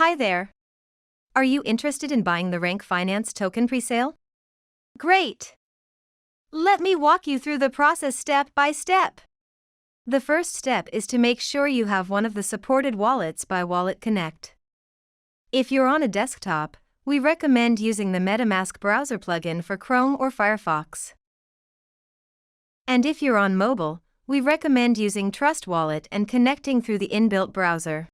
Hi there. Are you interested in buying the RenQ Finance token presale? Great! Let me walk you through the process step by step. The first step is to make sure you have one of the supported wallets by Wallet Connect. If you're on a desktop, we recommend using the Metamask browser plugin for Chrome or Firefox. And if you're on mobile, we recommend using Trust Wallet and connecting through the inbuilt browser.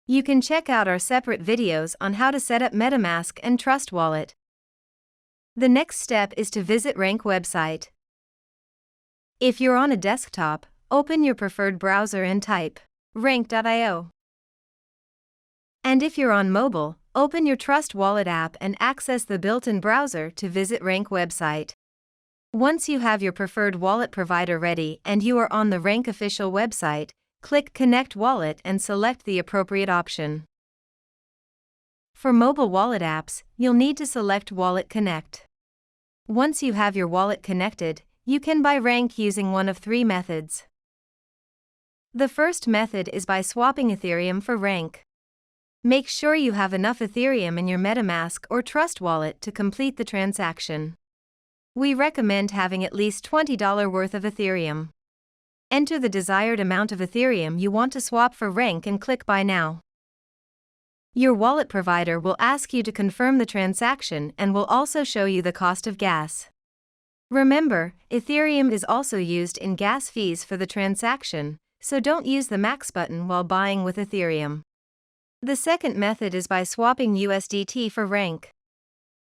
You can check out our separate videos on how to set up Metamask and Trust Wallet. The next step is to visit RenQ website. If you're on a desktop, open your preferred browser and type renq.io. And if you're on mobile, open your Trust Wallet app and access the built-in browser to visit RenQ website. Once you have your preferred wallet provider ready and you are on the RenQ official website, click Connect Wallet and select the appropriate option. For mobile wallet apps, you'll need to select Wallet Connect. Once you have your wallet connected, you can buy RenQ using one of three methods. The first method is by swapping Ethereum for RenQ. Make sure you have enough Ethereum in your Metamask or Trust Wallet to complete the transaction. We recommend having at least $20 worth of Ethereum. Enter the desired amount of Ethereum you want to swap for RenQ and click Buy Now. Your wallet provider will ask you to confirm the transaction and will also show you the cost of gas. Remember, Ethereum is also used in gas fees for the transaction, so don't use the max button while buying with Ethereum. The second method is by swapping USDT for RenQ.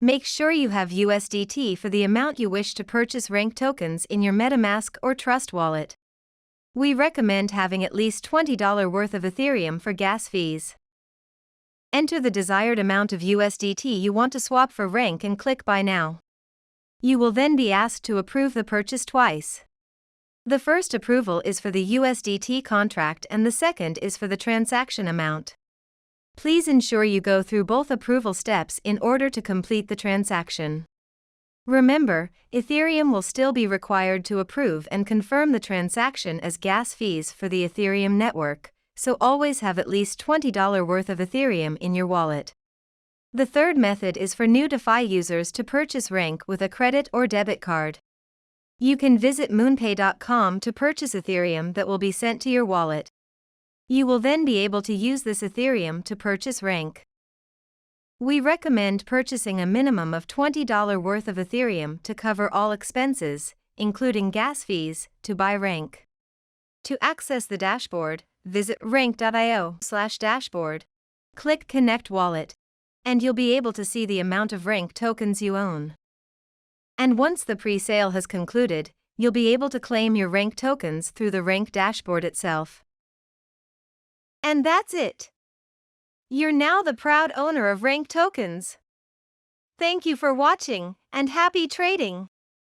Make sure you have USDT for the amount you wish to purchase RenQ tokens in your Metamask or Trust Wallet. We recommend having at least $20 worth of Ethereum for gas fees. Enter the desired amount of USDT you want to swap for RenQ and click Buy Now. You will then be asked to approve the purchase twice. The first approval is for the USDT contract and the second is for the transaction amount. Please ensure you go through both approval steps in order to complete the transaction. Remember, Ethereum will still be required to approve and confirm the transaction as gas fees for the Ethereum network, so always have at least $20 worth of Ethereum in your wallet. The third method is for new DeFi users to purchase RenQ with a credit or debit card. You can visit moonpay.com to purchase Ethereum that will be sent to your wallet. You will then be able to use this Ethereum to purchase RenQ. We recommend purchasing a minimum of $20 worth of Ethereum to cover all expenses, including gas fees, to buy RenQ. To access the dashboard, visit renq.io/dashboard. Click Connect Wallet, and you'll be able to see the amount of RenQ tokens you own. And once the pre-sale has concluded, you'll be able to claim your RenQ tokens through the RenQ dashboard itself. And that's it! You're now the proud owner of RenQ tokens. Thank you for watching, and happy trading!